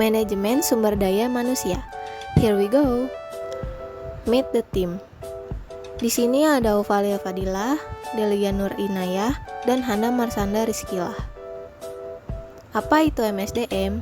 Manajemen sumber daya manusia. Here we go. Meet the team. Di sini ada Ovalia Fadilah, Delia Nur Inayah, dan Hana Marsanda Rizkilah. Apa itu MSDM?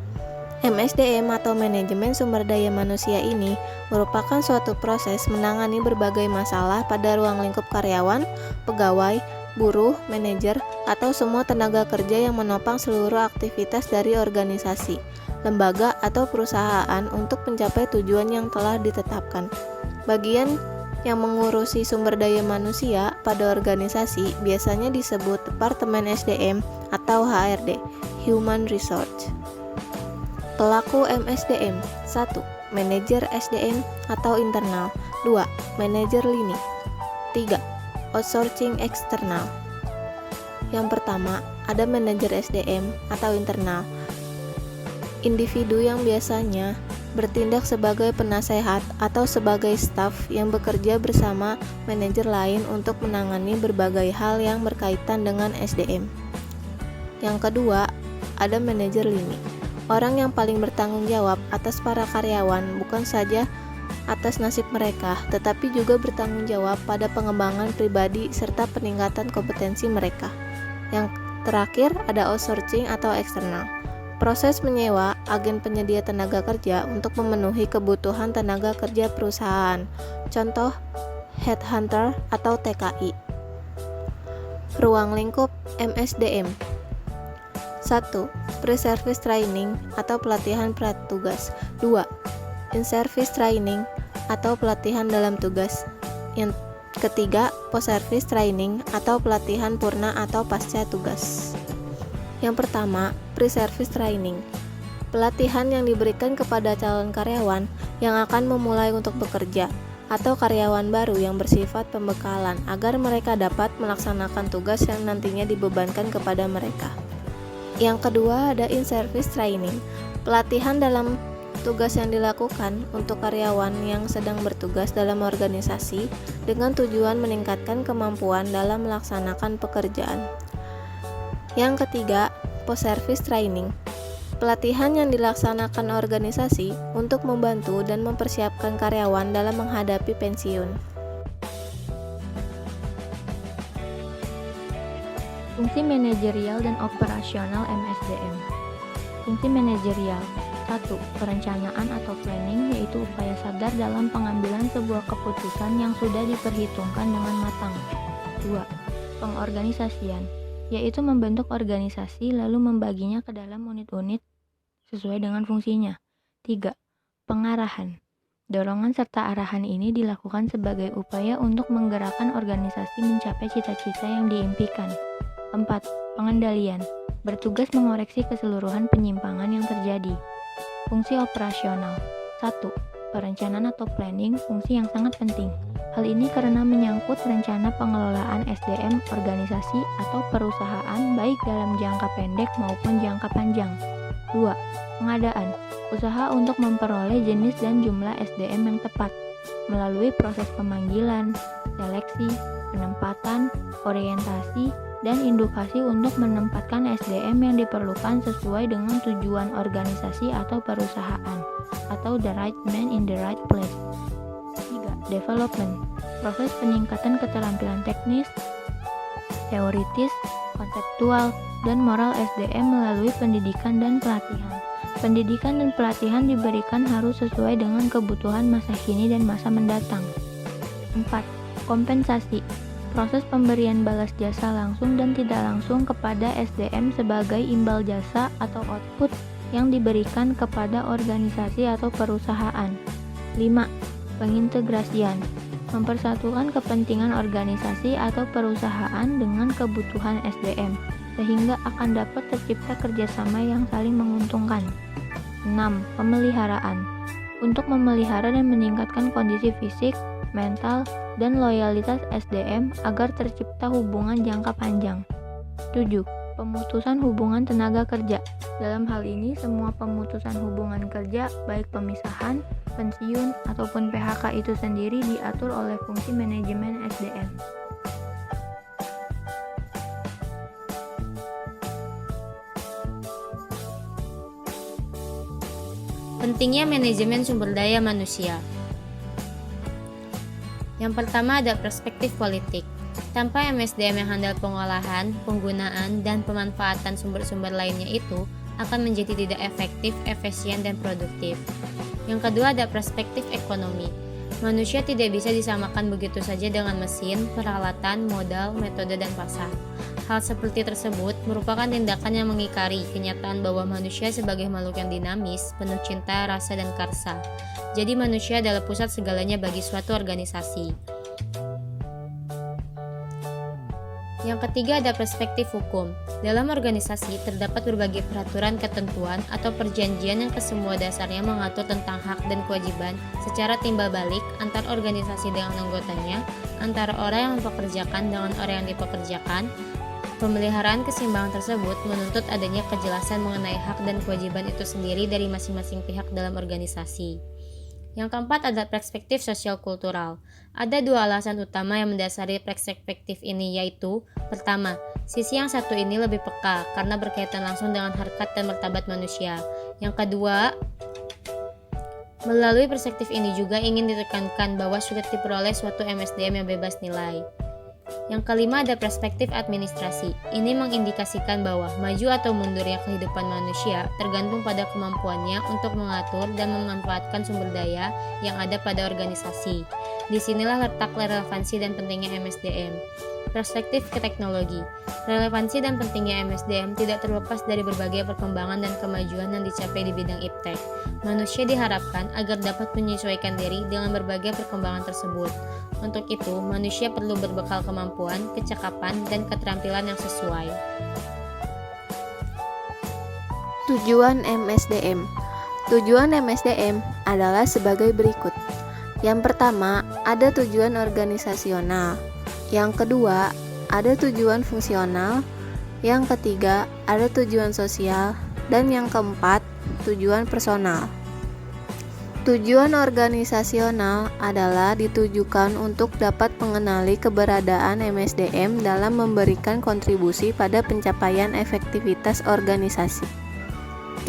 MSDM atau Manajemen Sumber Daya Manusia ini merupakan suatu proses menangani berbagai masalah pada ruang lingkup karyawan, pegawai, buruh, manajer, atau semua tenaga kerja yang menopang seluruh aktivitas dari organisasi, lembaga, atau perusahaan untuk mencapai tujuan yang telah ditetapkan. Bagian yang mengurusi sumber daya manusia pada organisasi biasanya disebut Departemen SDM atau HRD, Human Resource. Pelaku MSDM: 1. Manajer SDM atau internal. 2. Manajer lini. 3. Outsourcing eksternal. Yang pertama, ada manajer SDM atau internal. Individu yang biasanya bertindak sebagai penasehat atau sebagai staf yang bekerja bersama manajer lain untuk menangani berbagai hal yang berkaitan dengan SDM. Yang kedua, ada manajer lini. Orang yang paling bertanggung jawab atas para karyawan, bukan saja atas nasib mereka, tetapi juga bertanggung jawab pada pengembangan pribadi serta peningkatan kompetensi mereka. Yang terakhir, ada outsourcing atau eksternal. Proses menyewa agen penyedia tenaga kerja untuk memenuhi kebutuhan tenaga kerja perusahaan. Contoh, headhunter atau TKI. Ruang lingkup MSDM. 1. Pre-service training atau pelatihan pratugas. 2. In-service training atau pelatihan dalam tugas. Yang ketiga, post-service training atau pelatihan purna atau pasca tugas. Yang pertama, pre-service training. Pelatihan yang diberikan kepada calon karyawan yang akan memulai untuk bekerja atau karyawan baru yang bersifat pembekalan agar mereka dapat melaksanakan tugas yang nantinya dibebankan kepada mereka. Yang kedua, ada in-service training. Pelatihan dalam tugas yang dilakukan untuk karyawan yang sedang bertugas dalam organisasi dengan tujuan meningkatkan kemampuan dalam melaksanakan pekerjaan. Yang ketiga, post-service training. Pelatihan yang dilaksanakan organisasi untuk membantu dan mempersiapkan karyawan dalam menghadapi pensiun. Fungsi manajerial dan operasional MSDM. Fungsi manajerial: 1. Perencanaan atau planning, yaitu upaya sadar dalam pengambilan sebuah keputusan yang sudah diperhitungkan dengan matang. 2. Pengorganisasian, yaitu membentuk organisasi lalu membaginya ke dalam unit-unit sesuai dengan fungsinya. 3. Pengarahan. Dorongan serta arahan ini dilakukan sebagai upaya untuk menggerakkan organisasi mencapai cita-cita yang diimpikan. 4. Pengendalian. Bertugas mengoreksi keseluruhan penyimpangan yang terjadi. Fungsi operasional. 1. Perencanaan atau planning, fungsi yang sangat penting. Hal ini karena menyangkut rencana pengelolaan SDM organisasi atau perusahaan baik dalam jangka pendek maupun jangka panjang. 2. Pengadaan. Usaha untuk memperoleh jenis dan jumlah SDM yang tepat melalui proses pemanggilan, seleksi, penempatan, orientasi, dan edukasi untuk menempatkan SDM yang diperlukan sesuai dengan tujuan organisasi atau perusahaan, atau the right man in the right place. 3. Development. Proses peningkatan keterampilan teknis, teoritis, konseptual, dan moral SDM melalui pendidikan dan pelatihan. Pendidikan dan pelatihan diberikan harus sesuai dengan kebutuhan masa kini dan masa mendatang. 4. Kompensasi. Proses pemberian balas jasa langsung dan tidak langsung kepada SDM sebagai imbal jasa atau output yang diberikan kepada organisasi atau perusahaan. 5. Pengintegrasian. Mempersatukan kepentingan organisasi atau perusahaan dengan kebutuhan SDM, sehingga akan dapat tercipta kerjasama yang saling menguntungkan. 6. Pemeliharaan. Untuk memelihara dan meningkatkan kondisi fisik, mental, dan loyalitas SDM agar tercipta hubungan jangka panjang. 7. Pemutusan hubungan tenaga kerja. Dalam hal ini, semua pemutusan hubungan kerja, baik pemisahan, pensiun, ataupun PHK itu sendiri diatur oleh fungsi manajemen SDM. Pentingnya manajemen sumber daya manusia. Yang pertama ada perspektif politik. Tanpa MSDM yang handal pengolahan, penggunaan, dan pemanfaatan sumber-sumber lainnya itu akan menjadi tidak efektif, efisien, dan produktif. Yang kedua ada perspektif ekonomi. Manusia tidak bisa disamakan begitu saja dengan mesin, peralatan, modal, metode, dan pasar. Hal seperti tersebut merupakan tindakan yang mengingkari kenyataan bahwa manusia sebagai makhluk yang dinamis, penuh cinta, rasa, dan karsa. Jadi manusia adalah pusat segalanya bagi suatu organisasi. Yang ketiga ada perspektif hukum. Dalam organisasi terdapat berbagai peraturan, ketentuan, atau perjanjian yang kesemua dasarnya mengatur tentang hak dan kewajiban secara timbal balik antar organisasi dengan anggotanya, antara orang yang mempekerjakan dengan orang yang dipekerjakan. Pemeliharaan keseimbangan tersebut menuntut adanya kejelasan mengenai hak dan kewajiban itu sendiri dari masing-masing pihak dalam organisasi. Yang keempat ada perspektif sosial kultural. Ada dua alasan utama yang mendasari perspektif ini, yaitu pertama, sisi yang satu ini lebih peka karena berkaitan langsung dengan harkat dan martabat manusia. Yang kedua, melalui perspektif ini juga ingin ditekankan bahwa sulit diperoleh suatu MSDM yang bebas nilai. Yang kelima ada perspektif administrasi. Ini mengindikasikan bahwa maju atau mundurnya kehidupan manusia tergantung pada kemampuannya untuk mengatur dan memanfaatkan sumber daya yang ada pada organisasi. Disinilah letak relevansi dan pentingnya MSDM. Perspektif ke teknologi. Relevansi dan pentingnya MSDM tidak terlepas dari berbagai perkembangan dan kemajuan yang dicapai di bidang iptek. Manusia diharapkan agar dapat menyesuaikan diri dengan berbagai perkembangan tersebut. Untuk itu, manusia perlu berbekal kemampuan, kecakapan, dan keterampilan yang sesuai. Tujuan MSDM. Tujuan MSDM adalah sebagai berikut. Yang pertama, ada tujuan organisasional. Yang kedua, ada tujuan fungsional. Yang ketiga, ada tujuan sosial. Dan yang keempat, tujuan personal. Tujuan organisasional adalah ditujukan untuk dapat mengenali keberadaan MSDM dalam memberikan kontribusi pada pencapaian efektivitas organisasi.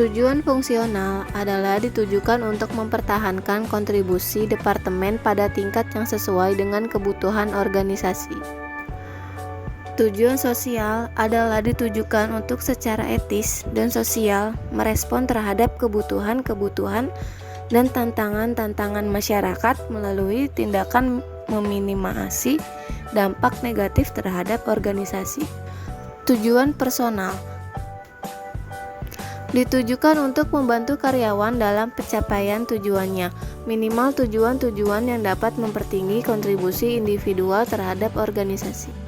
Tujuan fungsional adalah ditujukan untuk mempertahankan kontribusi departemen pada tingkat yang sesuai dengan kebutuhan organisasi. Tujuan sosial adalah ditujukan untuk secara etis dan sosial merespon terhadap kebutuhan-kebutuhan dan tantangan-tantangan masyarakat melalui tindakan meminimasi dampak negatif terhadap organisasi. Tujuan personal ditujukan untuk membantu karyawan dalam pencapaian tujuannya, minimal tujuan-tujuan yang dapat mempertinggi kontribusi individual terhadap organisasi.